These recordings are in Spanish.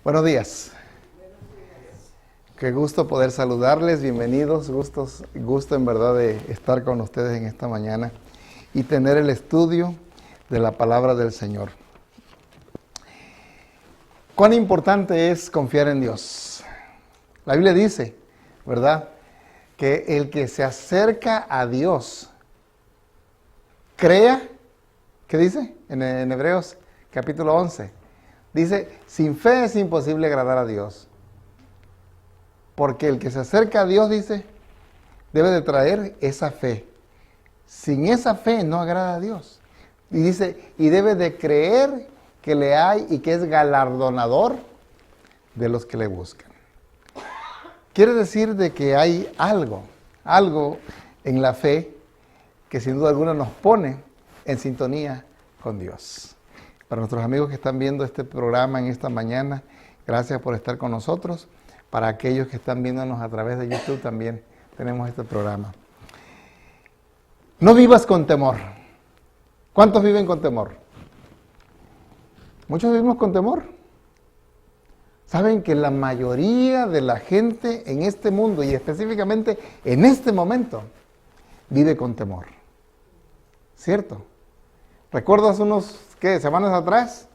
Buenos días. Qué gusto poder saludarles, bienvenidos, gusto en verdad de estar con ustedes en esta mañana y tener el estudio de la palabra del Señor. Cuán importante es confiar en Dios. La Biblia dice, ¿verdad?, que el que se acerca a Dios, crea, ¿qué dice? En Hebreos capítulo 11, dice, sin fe es imposible agradar a Dios. Porque el que se acerca a Dios, dice, debe de traer esa fe. Sin esa fe no agrada a Dios. Y dice, y debe de creer que le hay y que es galardonador de los que le buscan. Quiere decir de que hay algo en la fe que sin duda alguna nos pone en sintonía con Dios. Para nuestros amigos que están viendo este programa en esta mañana, gracias por estar con nosotros. Para aquellos que están viéndonos a través de YouTube también tenemos este programa. No vivas con temor. ¿Cuántos viven con temor? Muchos vivimos con temor. Saben que la mayoría de la gente en este mundo y específicamente en este momento vive con temor. ¿Cierto? Recuerdo hace unos semanas atrás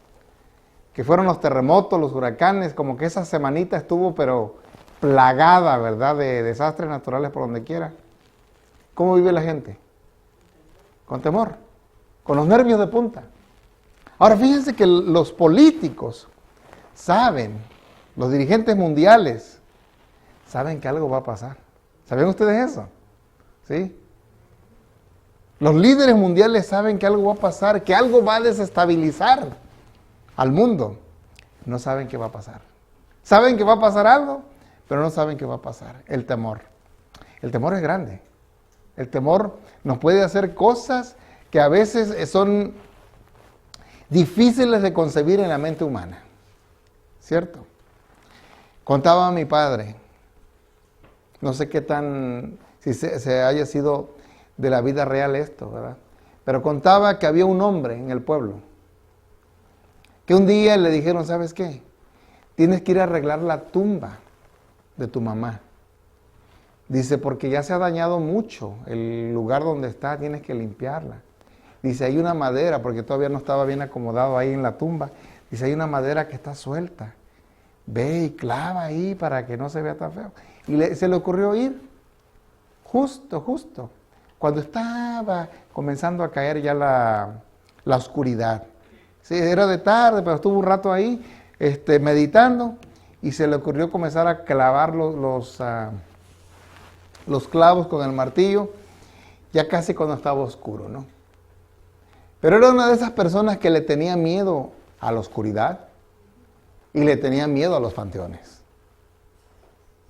que fueron los terremotos, los huracanes, como que esa semanita estuvo pero plagada, ¿verdad?, de desastres naturales por donde quiera. ¿Cómo vive la gente? Con temor, con los nervios de punta. Ahora fíjense que los políticos saben, los dirigentes mundiales saben que algo va a pasar. ¿Saben ustedes eso? ¿Sí? Los líderes mundiales saben que algo va a pasar, que algo va a desestabilizar al mundo. No saben qué va a pasar. Saben que va a pasar algo, pero no saben qué va a pasar. El temor. El temor es grande. El temor nos puede hacer cosas que a veces son difíciles de concebir en la mente humana. ¿Cierto? Contaba a mi padre, no sé qué tan, si se haya sido de la vida real esto, ¿verdad? Pero contaba que había un hombre en el pueblo, que un día le dijeron, ¿sabes qué? Tienes que ir a arreglar la tumba de tu mamá. Dice, porque ya se ha dañado mucho el lugar donde está, tienes que limpiarla. Dice, hay una madera, porque todavía no estaba bien acomodado ahí en la tumba. Dice, hay una madera que está suelta. Ve y clava ahí para que no se vea tan feo. Y se le ocurrió ir, justo, cuando estaba comenzando a caer ya la oscuridad. Sí, era de tarde, pero estuvo un rato ahí meditando y se le ocurrió comenzar a clavar los clavos con el martillo, ya casi cuando estaba oscuro, ¿no? Pero era una de esas personas que le tenía miedo a la oscuridad y le tenía miedo a los panteones.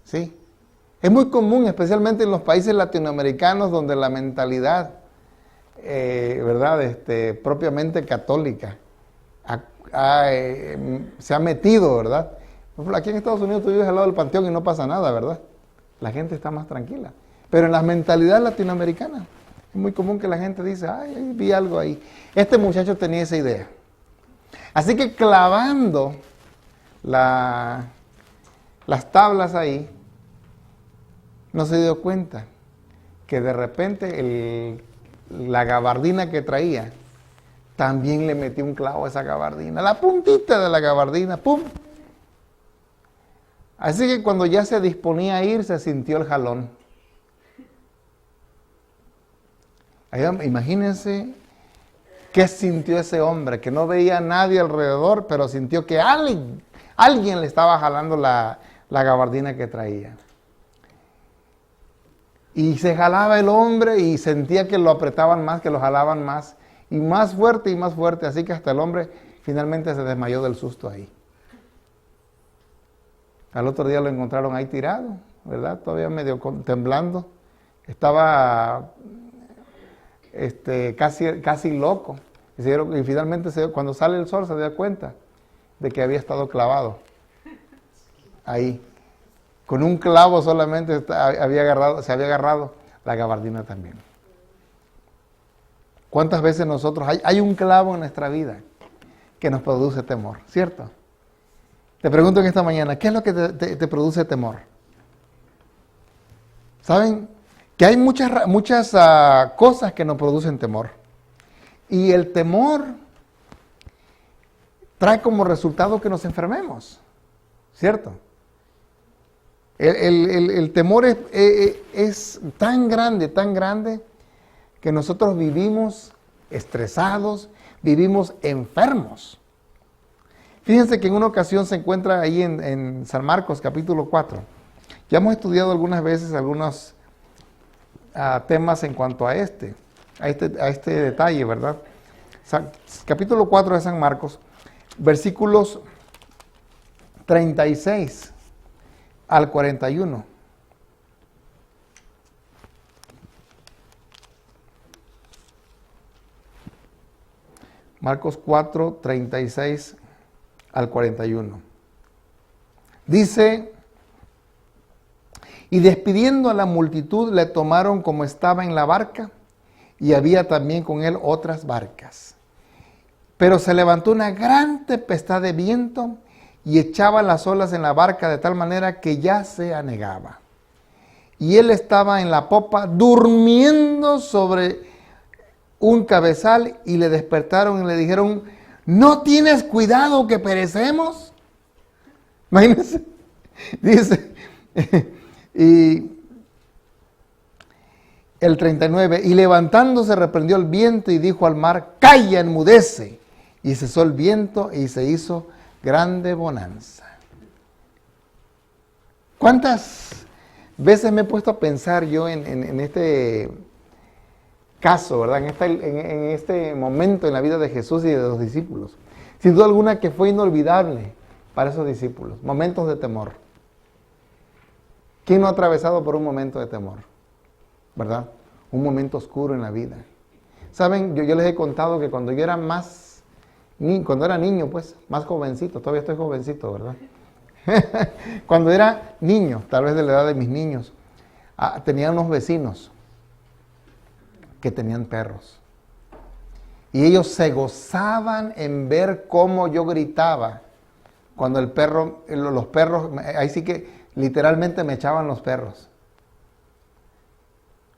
¿Sí? Es muy común, especialmente en los países latinoamericanos, donde la mentalidad, ¿verdad?, propiamente católica, se ha metido, ¿verdad? Por ejemplo, aquí en Estados Unidos tú vives al lado del panteón y no pasa nada, ¿verdad? La gente está más tranquila. Pero en la mentalidad latinoamericana es muy común que la gente dice, ay, vi algo ahí. Este muchacho tenía esa idea. Así que clavando las tablas ahí, no se dio cuenta que de repente la gabardina que traía también le metió un clavo a esa gabardina, la puntita de la gabardina, ¡pum! Así que cuando ya se disponía a ir, se sintió el jalón. Imagínense qué sintió ese hombre, que no veía a nadie alrededor, pero sintió que alguien le estaba jalando la gabardina que traía. Y se jalaba el hombre y sentía que lo apretaban más, que lo jalaban más, y más fuerte, así que hasta el hombre finalmente se desmayó del susto ahí. Al otro día lo encontraron ahí tirado, ¿verdad? Todavía medio temblando. Estaba casi loco. Y finalmente cuando sale el sol se dio cuenta de que había estado clavado ahí. Con un clavo solamente se había agarrado la gabardina también. ¿Cuántas veces nosotros hay un clavo en nuestra vida que nos produce temor, cierto? Te pregunto en esta mañana, ¿qué es lo que te produce temor? ¿Saben? Que hay muchas cosas que nos producen temor. Y el temor trae como resultado que nos enfermemos, ¿cierto? El temor es tan grande, que nosotros vivimos estresados, vivimos enfermos. Fíjense que en una ocasión se encuentra ahí en San Marcos, capítulo 4. Ya hemos estudiado algunas veces algunos temas en cuanto a este detalle, ¿verdad? Capítulo 4 de San Marcos, versículos 36 al 41. Marcos 4, 36 al 41. Dice: y despidiendo a la multitud, le tomaron como estaba en la barca, y había también con él otras barcas. Pero se levantó una gran tempestad de viento, y echaba las olas en la barca de tal manera que ya se anegaba. Y él estaba en la popa, durmiendo sobre un cabezal, y le despertaron y le dijeron: ¿no tienes cuidado que perecemos? Imagínense, dice, y el 39, y levantándose reprendió el viento y dijo al mar: calla, enmudece. Y cesó el viento y se hizo grande bonanza. ¿Cuántas veces me he puesto a pensar yo en este caso, ¿verdad? En este momento en la vida de Jesús y de los discípulos? Sin duda alguna que fue inolvidable para esos discípulos. Momentos de temor. ¿Quién no ha atravesado por un momento de temor? ¿Verdad? Un momento oscuro en la vida. Saben, yo les he contado que cuando yo era cuando era niño, pues, más jovencito, todavía estoy jovencito, ¿verdad? Cuando era niño, tal vez de la edad de mis niños, tenía unos vecinos que tenían perros. Y ellos se gozaban en ver cómo yo gritaba cuando los perros, ahí sí que literalmente me echaban los perros.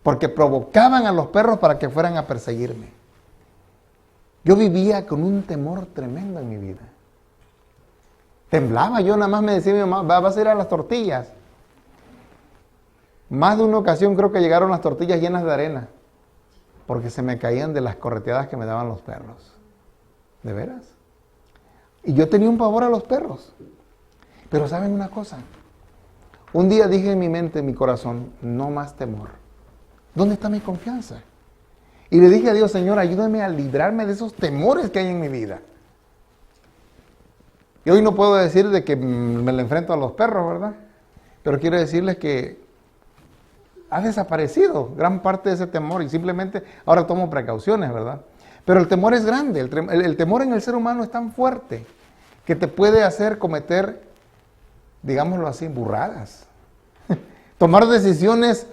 Porque provocaban a los perros para que fueran a perseguirme. Yo vivía con un temor tremendo en mi vida. Temblaba, yo nada más me decía mi mamá: vas a ir a las tortillas. Más de una ocasión creo que llegaron las tortillas llenas de arena, porque se me caían de las correteadas que me daban los perros. ¿De veras? Y yo tenía un pavor a los perros. Pero ¿saben una cosa? Un día dije en mi mente, en mi corazón: no más temor. ¿Dónde está mi confianza? Y le dije a Dios: Señor, ayúdame a librarme de esos temores que hay en mi vida. Y hoy no puedo decir de que me le enfrento a los perros, ¿verdad? Pero quiero decirles que ha desaparecido gran parte de ese temor y simplemente ahora tomo precauciones, ¿verdad? Pero el temor es grande, el temor en el ser humano es tan fuerte que te puede hacer cometer, digámoslo así, burradas. Tomar decisiones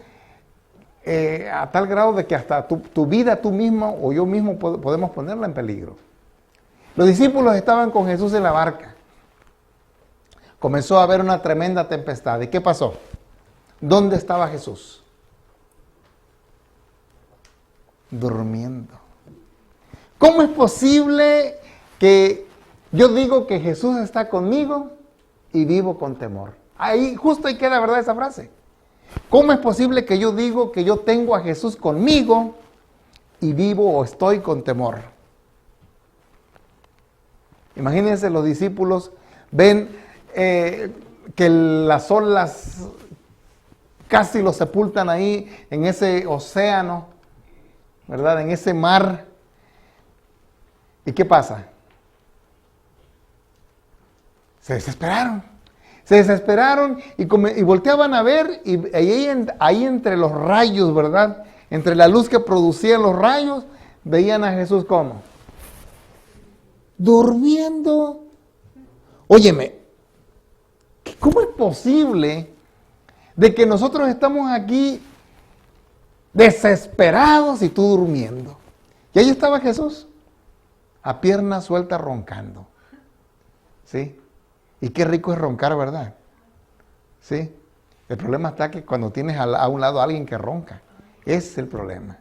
a tal grado de que hasta tu vida, tú mismo o yo mismo podemos ponerla en peligro. Los discípulos estaban con Jesús en la barca. Comenzó a haber una tremenda tempestad. ¿Y qué pasó? ¿Dónde estaba Jesús? Durmiendo. ¿Cómo es posible que yo digo que Jesús está conmigo y vivo con temor? Ahí, justo ahí queda, ¿verdad?, esa frase. ¿Cómo es posible que yo digo que yo tengo a Jesús conmigo y vivo o estoy con temor? Imagínense, los discípulos ven que las olas casi los sepultan ahí en ese océano, ¿verdad? En ese mar. ¿Y qué pasa? Se desesperaron y volteaban a ver y ahí entre los rayos, ¿verdad? Entre la luz que producían los rayos, veían a Jesús ¿cómo? Durmiendo. Óyeme, ¿cómo es posible de que nosotros estamos aquí desesperados y tú durmiendo? Y ahí estaba Jesús, a pierna suelta roncando. ¿Sí? Y qué rico es roncar, ¿verdad? Sí. El problema está que cuando tienes a un lado a alguien que ronca. Ese es el problema.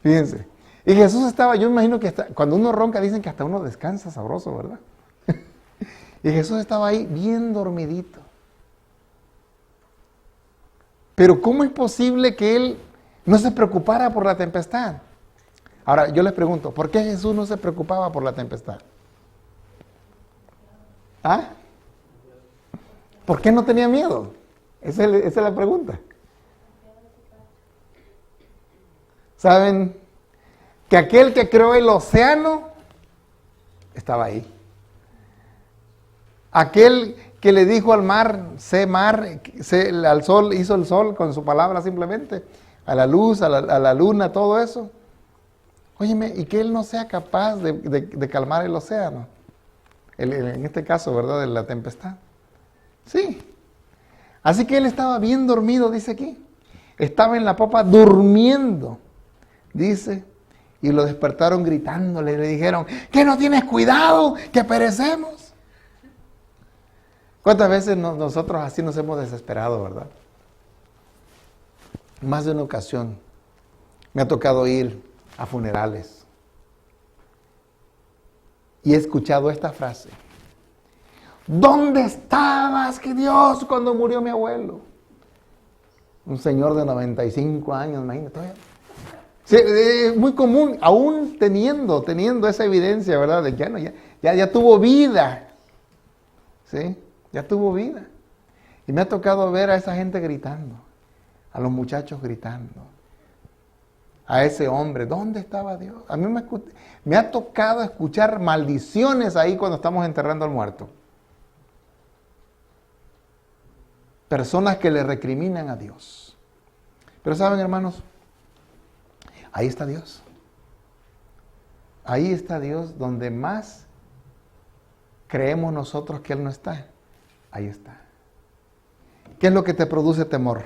Fíjense. Y Jesús estaba, yo imagino que cuando uno ronca dicen que hasta uno descansa sabroso, ¿verdad? Y Jesús estaba ahí bien dormidito. Pero ¿cómo es posible que Él no se preocupara por la tempestad? Ahora, yo les pregunto, ¿por qué Jesús no se preocupaba por la tempestad? ¿Ah? ¿Por qué no tenía miedo? Esa es la pregunta. ¿Saben? Que aquel que creó el océano estaba ahí. Aquel que le dijo al mar, al sol, hizo el sol con su palabra simplemente, a la luz, a la luna, todo eso. Óyeme, y que Él no sea capaz de calmar el océano. En este caso, ¿verdad? De la tempestad. Sí. Así que Él estaba bien dormido, dice aquí. Estaba en la popa durmiendo, dice. Y lo despertaron gritándole y le dijeron, ¿que no tienes cuidado? ¿Que perecemos? ¿Cuántas veces nosotros así nos hemos desesperado, verdad? Más de una ocasión me ha tocado ir a funerales y he escuchado esta frase: ¿dónde estabas, que Dios, cuando murió mi abuelo? Un señor de 95 años, imagínate. Sí, es muy común, aún teniendo esa evidencia, ¿verdad? De que ya tuvo vida. ¿Sí? Ya tuvo vida. Y me ha tocado ver a esa gente gritando, a los muchachos gritando, a ese hombre, ¿dónde estaba Dios? A mí me ha tocado escuchar maldiciones ahí cuando estamos enterrando al muerto. Personas que le recriminan a Dios. Pero saben, hermanos, ahí está Dios. Ahí está Dios donde más creemos nosotros que Él no está. Ahí está. ¿Qué es lo que te produce temor?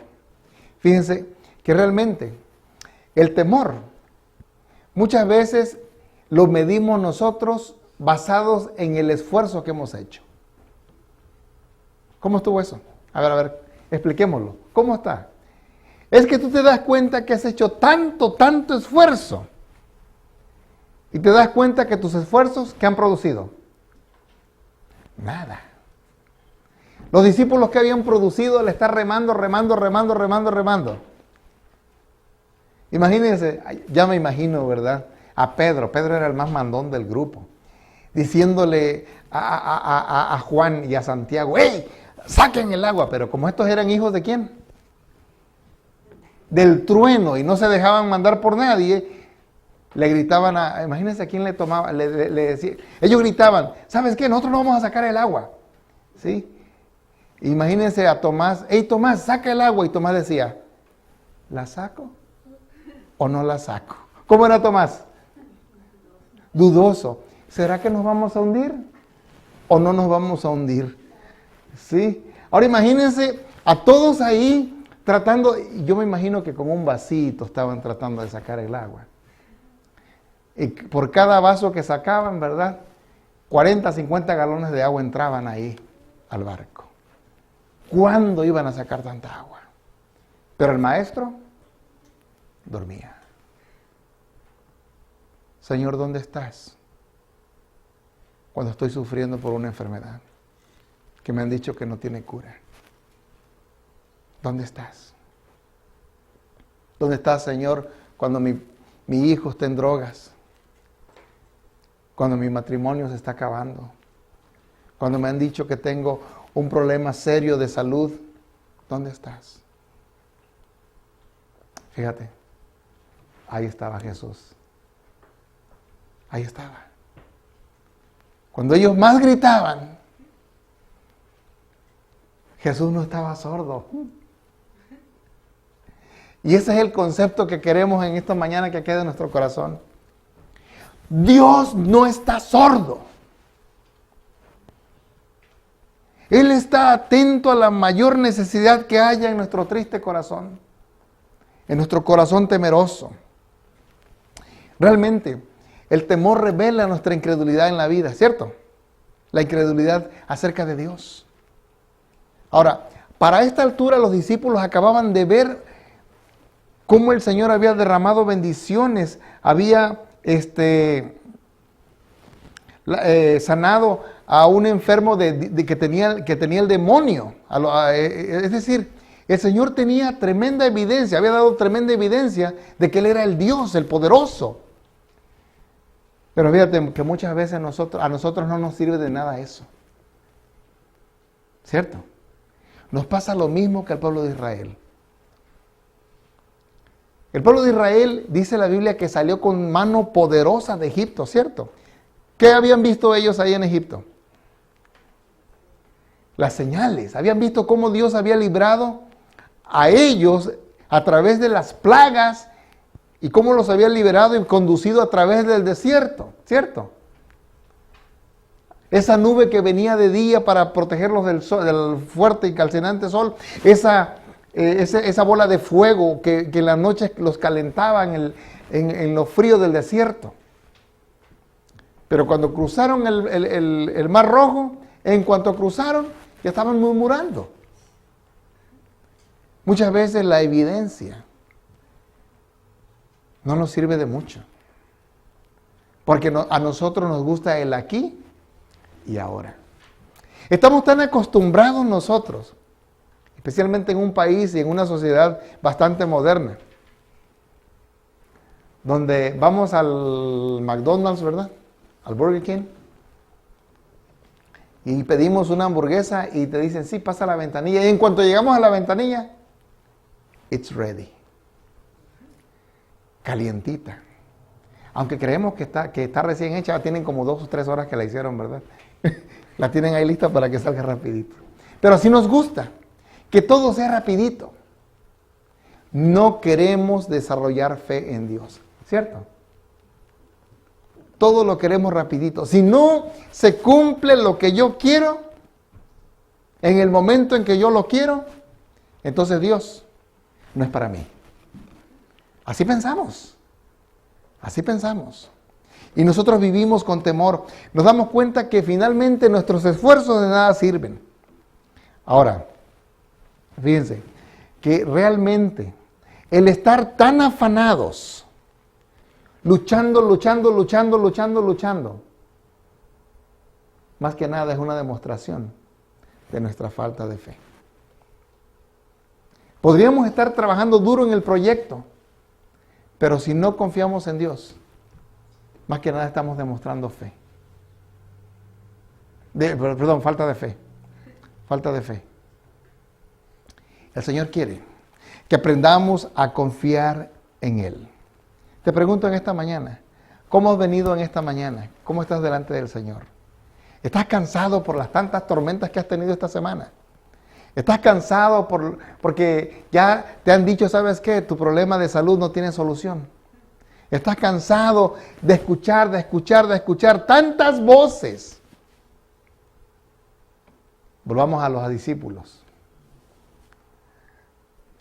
Fíjense que realmente el temor muchas veces lo medimos nosotros basados en el esfuerzo que hemos hecho. ¿Cómo estuvo eso? A ver, expliquémoslo. ¿Cómo está? Es que tú te das cuenta que has hecho tanto esfuerzo. Y te das cuenta que tus esfuerzos, ¿qué han producido? Nada. Los discípulos que habían producido le están remando. Imagínense, ya me imagino, ¿verdad? A Pedro era el más mandón del grupo, diciéndole a Juan y a Santiago, ¡hey! Saquen el agua. Pero como estos eran hijos ¿de quién? Del trueno, y no se dejaban mandar por nadie, le gritaban imagínense a quién le tomaba, le decía, ellos gritaban, ¿sabes qué? Nosotros no vamos a sacar el agua. ¿Sí? Imagínense a Tomás, hey Tomás, saca el agua, y Tomás decía, ¿la saco o no la saco? ¿Cómo era Tomás? Dudoso. ¿Será que nos vamos a hundir o no nos vamos a hundir? ¿Sí? Ahora imagínense a todos ahí tratando, yo me imagino que con un vasito estaban tratando de sacar el agua. Y por cada vaso que sacaban, ¿verdad? 40, 50 galones de agua entraban ahí al barco. ¿Cuándo iban a sacar tanta agua? Pero el maestro dormía. Señor, ¿dónde estás? Cuando estoy sufriendo por una enfermedad que me han dicho que no tiene cura. ¿Dónde estás? ¿Dónde estás, Señor, cuando mi hijo está en drogas? Cuando mi matrimonio se está acabando. Cuando me han dicho que tengo un problema serio de salud. ¿Dónde estás? Fíjate, ahí estaba Jesús. Ahí estaba. Cuando ellos más gritaban, Jesús no estaba sordo. Y ese es el concepto que queremos en esta mañana que quede en nuestro corazón. Dios no está sordo. Él está atento a la mayor necesidad que haya en nuestro triste corazón, en nuestro corazón temeroso. Realmente, El temor revela nuestra incredulidad en la vida, ¿cierto? La incredulidad acerca de Dios. Ahora, para esta altura los discípulos acababan de ver cómo el Señor había derramado bendiciones, había sanado a un enfermo que tenía el demonio. Es decir, el Señor tenía tremenda evidencia, había dado tremenda evidencia de que Él era el Dios, el poderoso. Pero fíjate que muchas veces a nosotros no nos sirve de nada eso. ¿Cierto? Nos pasa lo mismo que al pueblo de Israel. El pueblo de Israel, dice la Biblia, que salió con mano poderosa de Egipto, ¿cierto? ¿Qué habían visto ellos ahí en Egipto? Las señales. Habían visto cómo Dios había librado a ellos a través de las plagas y cómo los había liberado y conducido a través del desierto, ¿cierto? Esa nube que venía de día para protegerlos del sol, del fuerte y calcinante sol, esa bola de fuego que en las noches los calentaba en lo frío del desierto. Pero cuando cruzaron el Mar Rojo, en cuanto cruzaron, ya estaban murmurando. Muchas veces la evidencia no nos sirve de mucho. Porque a nosotros nos gusta el aquí y ahora. Estamos tan acostumbrados nosotros, especialmente en un país y en una sociedad bastante moderna, donde vamos al McDonald's, ¿verdad? Al Burger King, y pedimos una hamburguesa y te dicen, sí, pasa a la ventanilla. Y en cuanto llegamos a la ventanilla, it's ready. Calientita. Aunque creemos que está recién hecha, tienen como 2 o 3 horas que la hicieron, ¿verdad? La tienen ahí lista para que salga rapidito. Pero así nos gusta, que todo sea rapidito. No queremos desarrollar fe en Dios, ¿cierto? Todo lo queremos rapidito. Si no se cumple lo que yo quiero, en el momento en que yo lo quiero, entonces Dios no es para mí. Así pensamos. Así pensamos. Y nosotros vivimos con temor. Nos damos cuenta que finalmente nuestros esfuerzos de nada sirven. Ahora, fíjense, que realmente el estar tan afanados, luchando, más que nada es una demostración de nuestra falta de fe. Podríamos estar trabajando duro en el proyecto, pero si no confiamos en Dios, más que nada estamos demostrando fe. Falta de fe. Falta de fe. El Señor quiere que aprendamos a confiar en Él. Te pregunto en esta mañana, ¿cómo has venido en esta mañana? ¿Cómo estás delante del Señor? ¿Estás cansado por las tantas tormentas que has tenido esta semana? ¿Estás cansado porque ya te han dicho, ¿sabes qué? Tu problema de salud no tiene solución. ¿Estás cansado de escuchar tantas voces? Volvamos a los discípulos.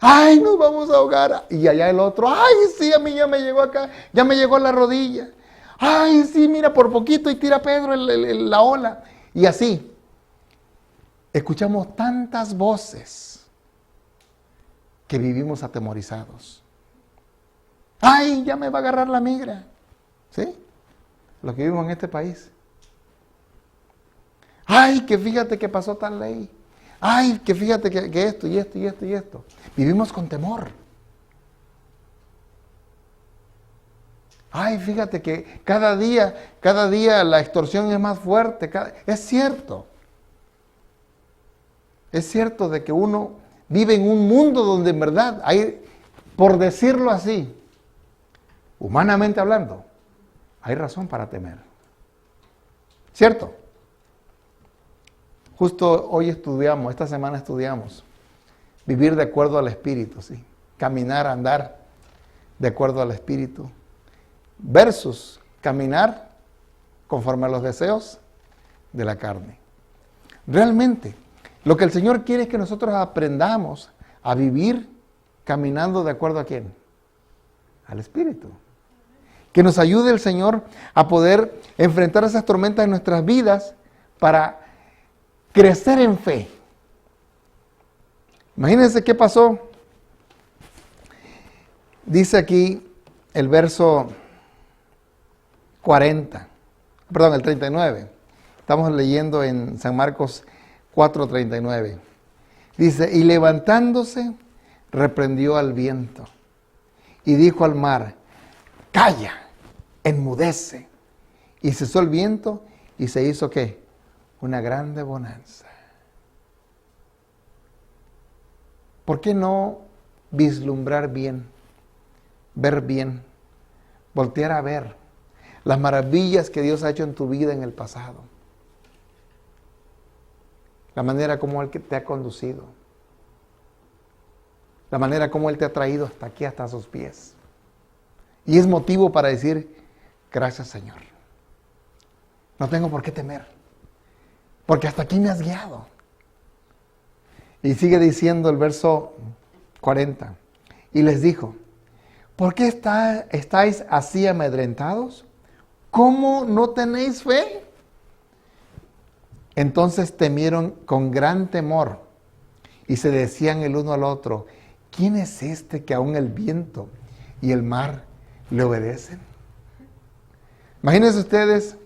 ¡Ay, nos vamos a ahogar! Y allá el otro, ¡ay, sí, a mí ya me llegó acá, ya me llegó a la rodilla! ¡Ay, sí, mira, por poquito y tira Pedro la ola! Y así, escuchamos tantas voces que vivimos atemorizados. ¡Ay, ya me va a agarrar la migra! ¿Sí? Los que vivimos en este país. ¡Ay, que fíjate que pasó tal ley! ¡Ay, que fíjate que esto y esto y esto y esto! Vivimos con temor. ¡Ay, fíjate que cada día la extorsión es más fuerte! Es cierto. Es cierto de que uno vive en un mundo donde en verdad hay, por decirlo así, humanamente hablando, hay razón para temer. ¿Cierto? Justo hoy esta semana estudiamos, vivir de acuerdo al Espíritu, ¿sí? Caminar, andar de acuerdo al Espíritu, versus caminar conforme a los deseos de la carne. Realmente, lo que el Señor quiere es que nosotros aprendamos a vivir caminando de acuerdo a quién, al Espíritu. Que nos ayude el Señor a poder enfrentar esas tormentas en nuestras vidas para crecer en fe. Imagínense qué pasó. Dice aquí el verso el 39. Estamos leyendo en San Marcos 4:39. Dice, y levantándose, reprendió al viento y dijo al mar, calla, enmudece. Y cesó el viento y se hizo, ¿qué? Una grande bonanza. ¿Por qué no vislumbrar bien, ver bien, voltear a ver las maravillas que Dios ha hecho en tu vida en el pasado? La manera como Él te ha conducido. La manera como Él te ha traído hasta aquí, hasta sus pies. Y es motivo para decir, gracias Señor. No tengo por qué temer, porque hasta aquí me has guiado. Y sigue diciendo el verso 40. Y les dijo, ¿por qué estáis así amedrentados? ¿Cómo no tenéis fe? Entonces temieron con gran temor y se decían el uno al otro, ¿quién es este que aún el viento y el mar le obedecen? Imagínense ustedes,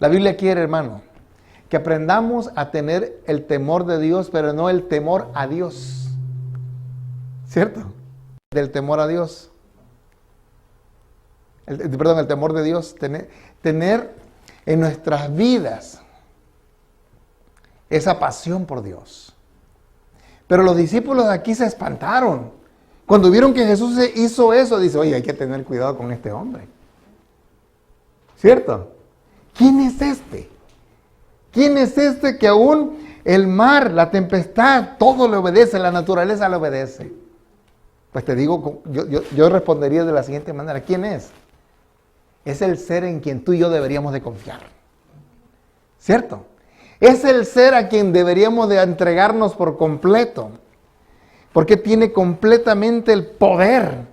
la Biblia quiere, hermano, que aprendamos a tener el temor de Dios, pero no el temor a Dios. ¿Cierto? Del temor a Dios. El temor de Dios. Tener en nuestras vidas esa pasión por Dios. Pero los discípulos de aquí se espantaron. Cuando vieron que Jesús hizo eso, dice, oye, hay que tener cuidado con este hombre. ¿Cierto? ¿Quién es este? ¿Quién es este que aún el mar, la tempestad, todo le obedece, la naturaleza le obedece? Pues te digo, yo respondería de la siguiente manera, ¿quién es? Es el ser en quien tú y yo deberíamos de confiar. ¿Cierto? Es el ser a quien deberíamos de entregarnos por completo. Porque tiene completamente el poder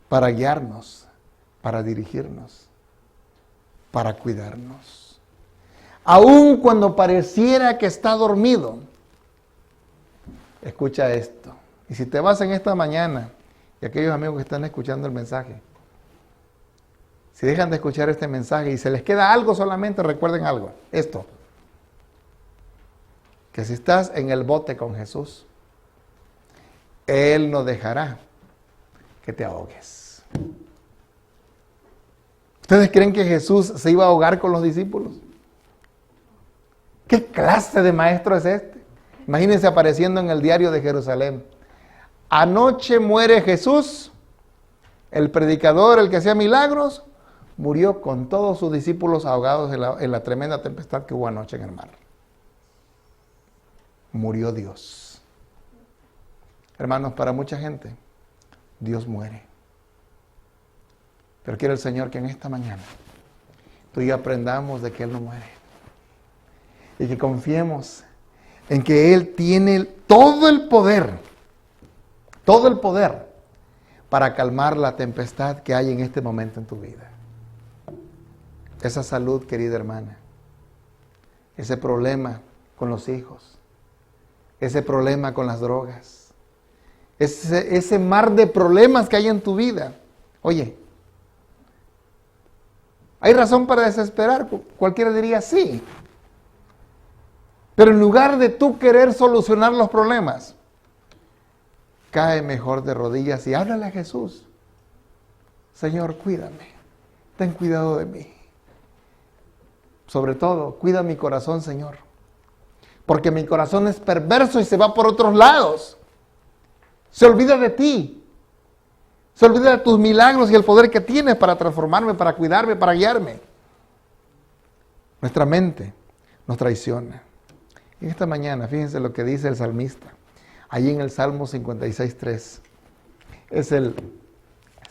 para guiarnos, para dirigirnos, para cuidarnos. Aun cuando pareciera que está dormido. Escucha esto. Y si te vas en esta mañana, y aquellos amigos que están escuchando el mensaje, si dejan de escuchar este mensaje y se les queda algo solamente, recuerden algo, esto, que si estás en el bote con Jesús, Él no dejará que te ahogues. ¿Ustedes creen que Jesús se iba a ahogar con los discípulos? ¿Qué clase de maestro es este? Imagínense apareciendo en el diario de Jerusalén. Anoche muere Jesús, el predicador, el que hacía milagros, murió con todos sus discípulos ahogados en la tremenda tempestad que hubo anoche en el mar. Murió Dios. Hermanos, para mucha gente, Dios muere. Pero quiere el Señor que en esta mañana tú y yo aprendamos de que Él no muere. Y que confiemos en que Él tiene todo el poder para calmar la tempestad que hay en este momento en tu vida. Esa salud, querida hermana, ese problema con los hijos, ese problema con las drogas, ese mar de problemas que hay en tu vida. Oye, ¿hay razón para desesperar? Cualquiera diría sí. Pero en lugar de tú querer solucionar los problemas, cae mejor de rodillas y háblale a Jesús. Señor, cuídame, ten cuidado de mí. Sobre todo, cuida mi corazón, Señor. Porque mi corazón es perverso y se va por otros lados. Se olvida de ti. Se olvida de tus milagros y el poder que tienes para transformarme, para cuidarme, para guiarme. Nuestra mente nos traiciona. Y esta mañana, fíjense lo que dice el salmista. Allí en el Salmo 56:3. Es el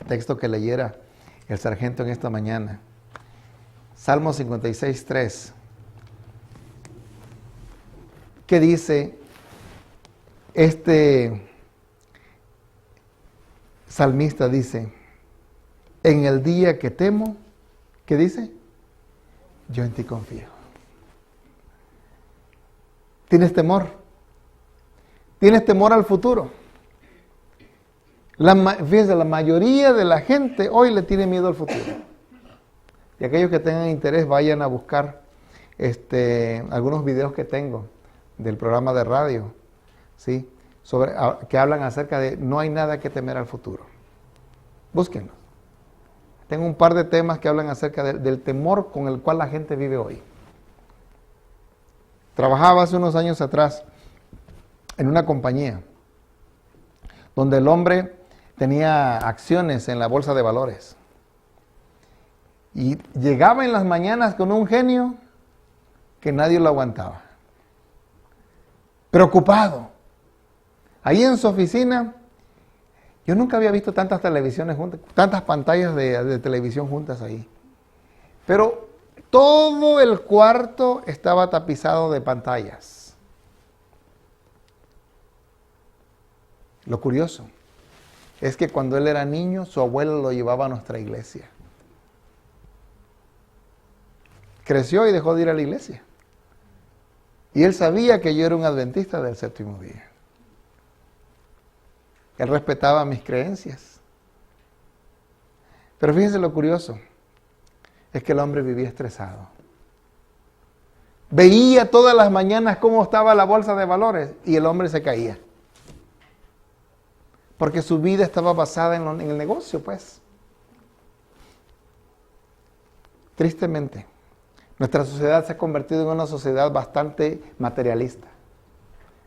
texto que leyera el sargento en esta mañana. Salmo 56:3. ¿Qué dice este salmista? Dice, En el día que temo, ¿qué dice? Yo en ti confío. ¿Tienes temor? ¿Tienes temor al futuro? Fíjense, la mayoría de la gente hoy le tiene miedo al futuro. Y aquellos que tengan interés vayan a buscar algunos videos que tengo del programa de radio, ¿sí? Que hablan acerca de no hay nada que temer al futuro. Búsquenlos. Tengo un par de temas que hablan acerca del temor con el cual la gente vive hoy. Trabajaba hace unos años atrás en una compañía donde el hombre tenía acciones en la bolsa de valores. Y llegaba en las mañanas con un genio que nadie lo aguantaba. Preocupado. Ahí en su oficina, yo nunca había visto tantas televisiones juntas, tantas pantallas de televisión juntas ahí. Pero todo el cuarto estaba tapizado de pantallas. Lo curioso es que cuando él era niño, su abuelo lo llevaba a nuestra iglesia. Creció y dejó de ir a la iglesia. Y él sabía que yo era un adventista del séptimo día. Él respetaba mis creencias. Pero fíjense lo curioso, es que el hombre vivía estresado. Veía todas las mañanas cómo estaba la bolsa de valores y el hombre se caía. Porque su vida estaba basada en el negocio, pues. Tristemente, nuestra sociedad se ha convertido en una sociedad bastante materialista.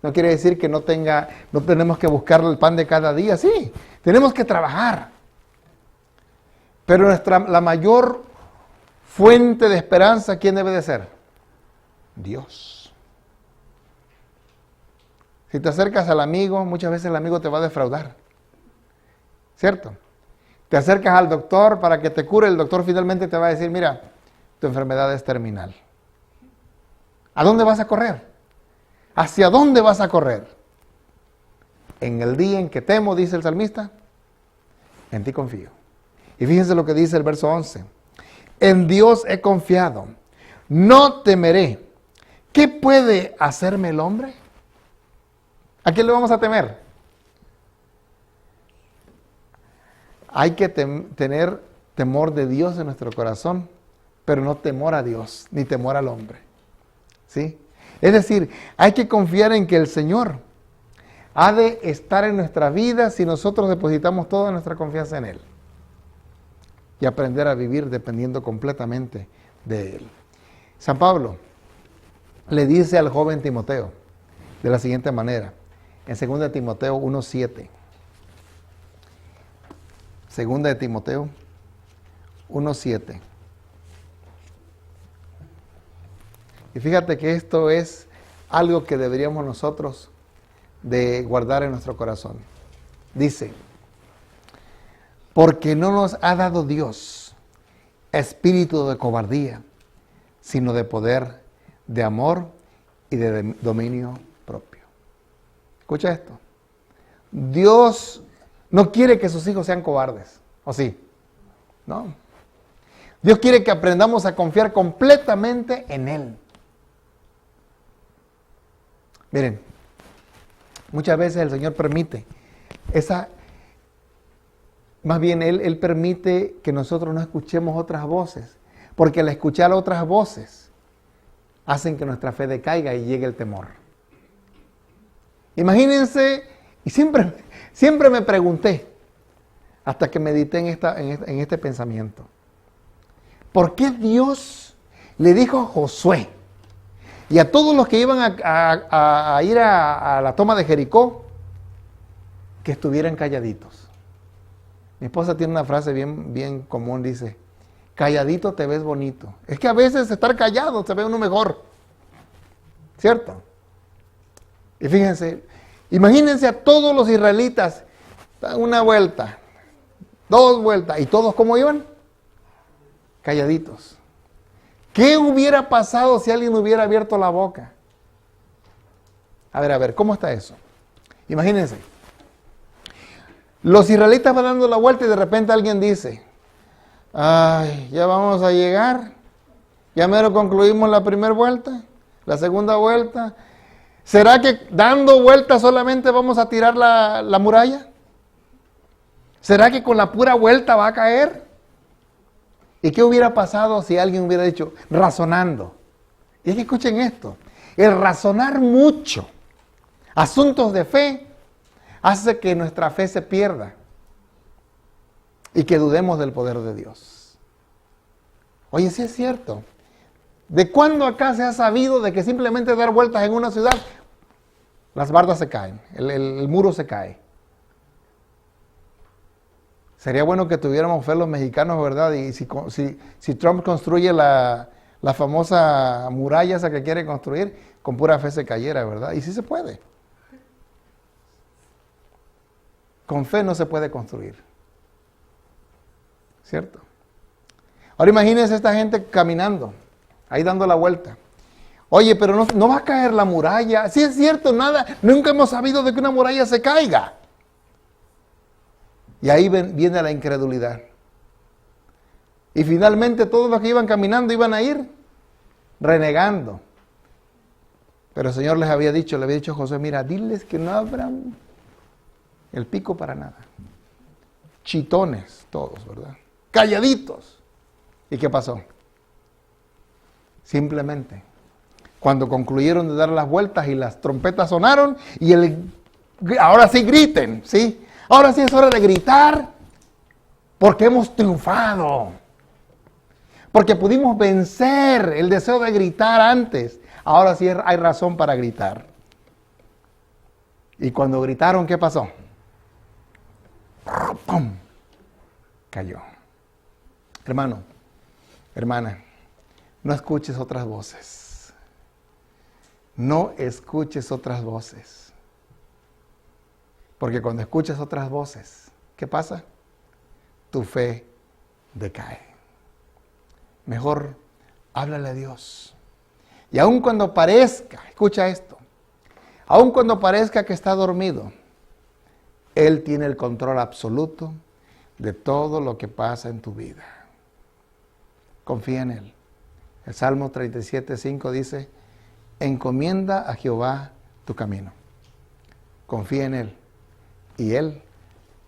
No quiere decir que no tenemos que buscar el pan de cada día. Sí, tenemos que trabajar. Pero la mayor fuente de esperanza, ¿quién debe de ser? Dios. Si te acercas al amigo, muchas veces el amigo te va a defraudar. ¿Cierto? Te acercas al doctor para que te cure, el doctor finalmente te va a decir, mira, tu enfermedad es terminal. ¿A dónde vas a correr? ¿Hacia dónde vas a correr? En el día en que temo, dice el salmista, en ti confío. Y fíjense lo que dice el verso 11. En Dios he confiado, no temeré. ¿Qué puede hacerme el hombre? ¿A quién le vamos a temer? Hay que tener temor de Dios en nuestro corazón, pero no temor a Dios, ni temor al hombre. ¿Sí? Es decir, hay que confiar en que el Señor ha de estar en nuestra vida si nosotros depositamos toda nuestra confianza en Él. Y aprender a vivir dependiendo completamente de Él. San Pablo le dice al joven Timoteo de la siguiente manera, en 2 Timoteo 1:7. 2 Timoteo 1:7. Y fíjate que esto es algo que deberíamos nosotros de guardar en nuestro corazón. Dice, porque no nos ha dado Dios espíritu de cobardía, sino de poder, de amor y de dominio propio. Escucha esto. Dios no quiere que sus hijos sean cobardes, ¿o sí? No. Dios quiere que aprendamos a confiar completamente en Él. Miren, muchas veces el Señor permite más bien Él permite que nosotros no escuchemos otras voces, porque al escuchar otras voces hacen que nuestra fe decaiga y llegue el temor. Imagínense, y siempre me pregunté, hasta que medité en este pensamiento, ¿por qué Dios le dijo a Josué y a todos los que iban a ir a la toma de Jericó que estuvieran calladitos? Mi esposa tiene una frase bien común, dice, calladito te ves bonito. Es que a veces estar callado se ve uno mejor, ¿cierto? Y fíjense, imagínense a todos los israelitas, una vuelta, 2 vueltas, y todos ¿cómo iban? Calladitos. ¿Qué hubiera pasado si alguien hubiera abierto la boca? A ver, ¿cómo está eso? Imagínense. Los israelitas van dando la vuelta y de repente alguien dice, Ay, ya vamos a llegar. Ya mero concluimos la primera vuelta, la segunda vuelta. ¿Será que dando vueltas solamente vamos a tirar la muralla? ¿Será que con la pura vuelta va a caer? ¿Y qué hubiera pasado si alguien hubiera dicho, razonando? Y es que escuchen esto, el razonar mucho asuntos de fe hace que nuestra fe se pierda y que dudemos del poder de Dios. Oye, sí es cierto. ¿De cuándo acá se ha sabido de que simplemente dar vueltas en una ciudad, las bardas se caen, el muro se cae? Sería bueno que tuviéramos fe los mexicanos, ¿verdad? Y si Trump construye la famosa muralla esa que quiere construir, con pura fe se cayera, ¿verdad? Y sí se puede. Con fe no se puede construir. ¿Cierto? Ahora imagínense esta gente caminando, ahí dando la vuelta. Oye, pero no va a caer la muralla. Sí es cierto, nunca hemos sabido de que una muralla se caiga. Y ahí viene la incredulidad. Y finalmente todos los que iban caminando iban a ir renegando. Pero el Señor le había dicho a Josué, mira, diles que no abran el pico para nada. Chitones todos, ¿verdad? Calladitos. ¿Y qué pasó? Simplemente, cuando concluyeron de dar las vueltas y las trompetas sonaron, y ahora sí griten, ¿sí? Ahora sí es hora de gritar, porque hemos triunfado. Porque pudimos vencer el deseo de gritar antes. Ahora sí hay razón para gritar. Y cuando gritaron, ¿qué pasó? ¡Pum! Cayó. Hermano, hermana, no escuches otras voces. No escuches otras voces. Porque cuando escuchas otras voces, ¿qué pasa? Tu fe decae. Mejor háblale a Dios. Y aun cuando parezca, escucha esto, aun cuando parezca que está dormido, Él tiene el control absoluto de todo lo que pasa en tu vida. Confía en Él. El Salmo 37:5 dice, encomienda a Jehová tu camino. Confía en Él. Y Él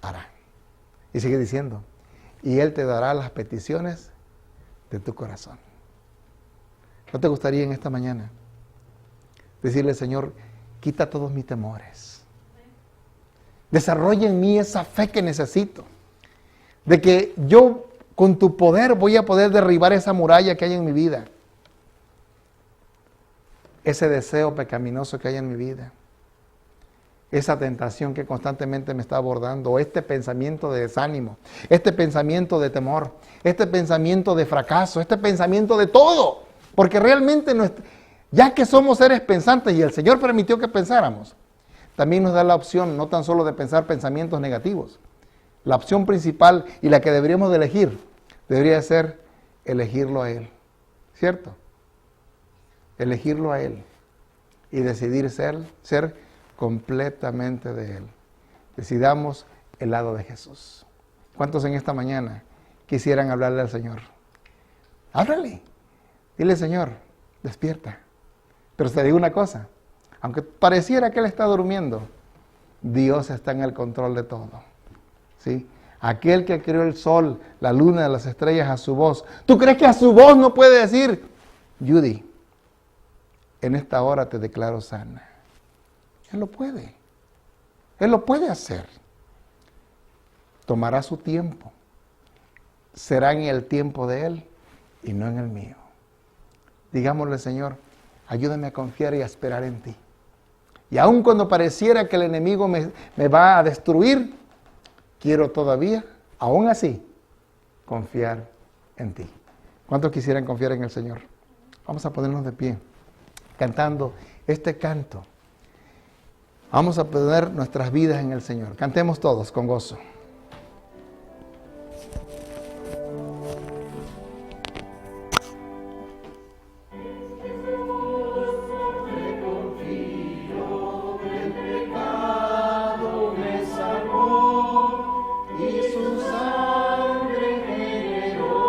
hará. Y sigue diciendo, y Él te dará las peticiones de tu corazón. ¿No te gustaría en esta mañana decirle, Señor, quita todos mis temores? Desarrolla en mí esa fe que necesito. De que yo con tu poder voy a poder derribar esa muralla que hay en mi vida. Ese deseo pecaminoso que hay en mi vida. Esa tentación que constantemente me está abordando, este pensamiento de desánimo, este pensamiento de temor, este pensamiento de fracaso, este pensamiento de todo. Porque realmente, ya que somos seres pensantes y el Señor permitió que pensáramos, también nos da la opción no tan solo de pensar pensamientos negativos. La opción principal y la que deberíamos de elegir, debería ser elegirlo a Él. ¿Cierto? Elegirlo a Él y decidir ser completamente de Él. Decidamos el lado de Jesús. ¿Cuántos en esta mañana quisieran hablarle al Señor? Háblale. Dile, Señor, despierta. Pero te digo una cosa, aunque pareciera que Él está durmiendo, Dios está en el control de todo. ¿Sí? Aquel que creó el sol, la luna, las estrellas a su voz. ¿Tú crees que a su voz no puede decir, Judy, en esta hora te declaro sana? Él lo puede. Él lo puede hacer. Tomará su tiempo. Será en el tiempo de Él y no en el mío. Digámosle, Señor, ayúdame a confiar y a esperar en ti. Y aun cuando pareciera que el enemigo me va a destruir, quiero todavía, aún así, confiar en ti. ¿Cuántos quisieran confiar en el Señor? Vamos a ponernos de pie, cantando este canto. Vamos a poner nuestras vidas en el Señor. Cantemos todos con gozo. Y su sangre generó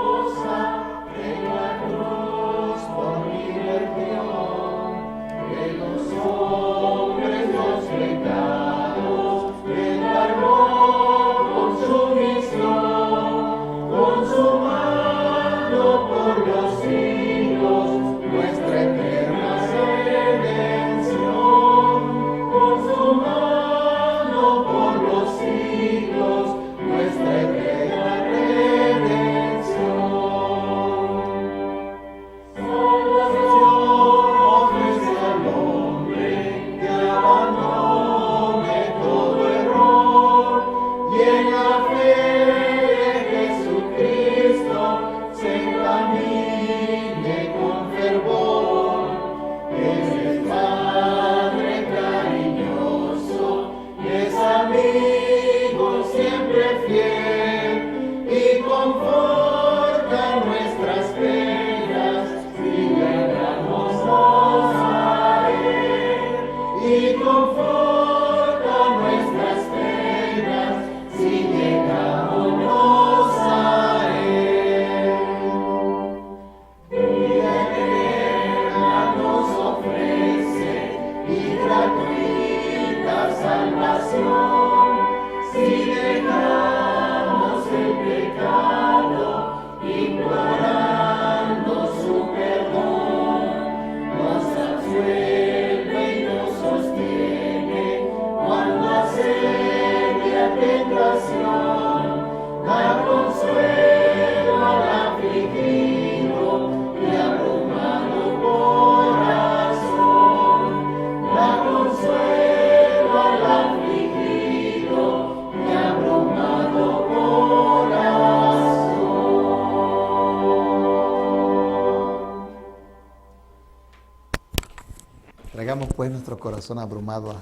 Traigamos pues nuestro corazón abrumado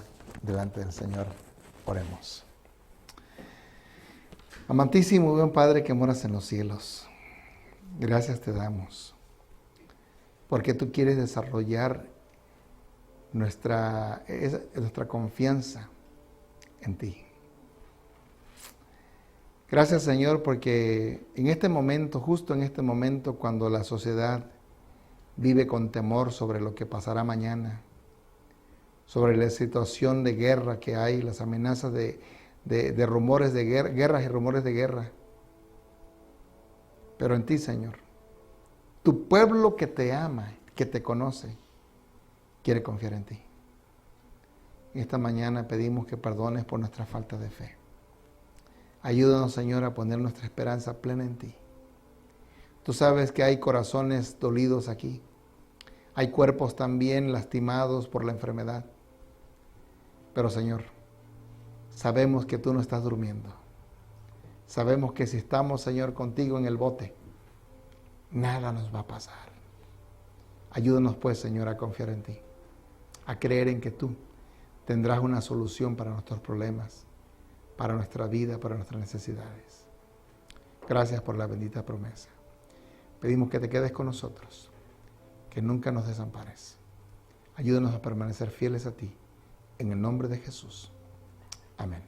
delante del Señor. Oremos. Amantísimo, buen Padre que moras en los cielos, gracias te damos, porque tú quieres desarrollar nuestra confianza en ti. Gracias, Señor, porque en este momento, justo en este momento, cuando la sociedad vive con temor sobre lo que pasará mañana, sobre la situación de guerra que hay, las amenazas de rumores de guerra, guerras y rumores de guerra. Pero en ti, Señor, tu pueblo que te ama, que te conoce, quiere confiar en ti. Esta mañana pedimos que perdones por nuestra falta de fe. Ayúdanos, Señor, a poner nuestra esperanza plena en ti. Tú sabes que hay corazones dolidos aquí. Hay cuerpos también lastimados por la enfermedad. Pero, Señor, sabemos que tú no estás durmiendo. Sabemos que si estamos, Señor, contigo en el bote, nada nos va a pasar. Ayúdanos, pues, Señor, a confiar en ti, a creer en que tú tendrás una solución para nuestros problemas, para nuestra vida, para nuestras necesidades. Gracias por la bendita promesa. Pedimos que te quedes con nosotros, que nunca nos desampares. Ayúdanos a permanecer fieles a ti. En el nombre de Jesús. Amén.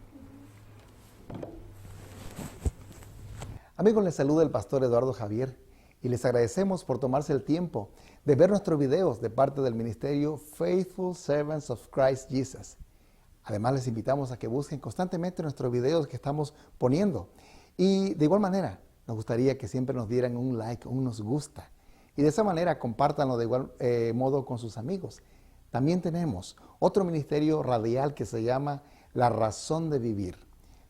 Amigos, les saluda el pastor Eduardo Javier y les agradecemos por tomarse el tiempo de ver nuestros videos de parte del ministerio Faithful Servants of Christ Jesus. Además, les invitamos a que busquen constantemente nuestros videos que estamos poniendo. Y de igual manera, nos gustaría que siempre nos dieran un like, un nos gusta. Y de esa manera, compártanlo de igual modo con sus amigos. También tenemos otro ministerio radial que se llama La Razón de Vivir.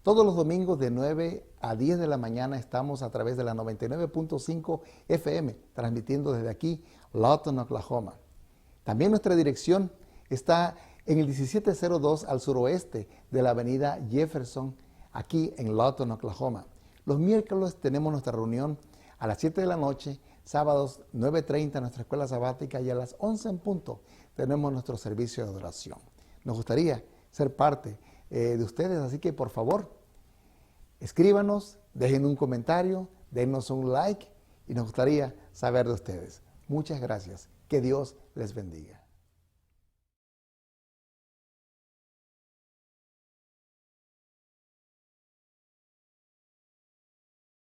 Todos los domingos de 9 a 10 de la mañana estamos a través de la 99.5 FM, transmitiendo desde aquí, Lawton, Oklahoma. También nuestra dirección está en el 1702 al suroeste de la avenida Jefferson, aquí en Lawton, Oklahoma. Los miércoles tenemos nuestra reunión a las 7 de la noche, sábados 9:30 en nuestra escuela sabática y a las 11 en punto tenemos nuestro servicio de adoración. Nos gustaría ser parte de ustedes, así que por favor, escríbanos, dejen un comentario, denos un like y nos gustaría saber de ustedes. Muchas gracias. Que Dios les bendiga.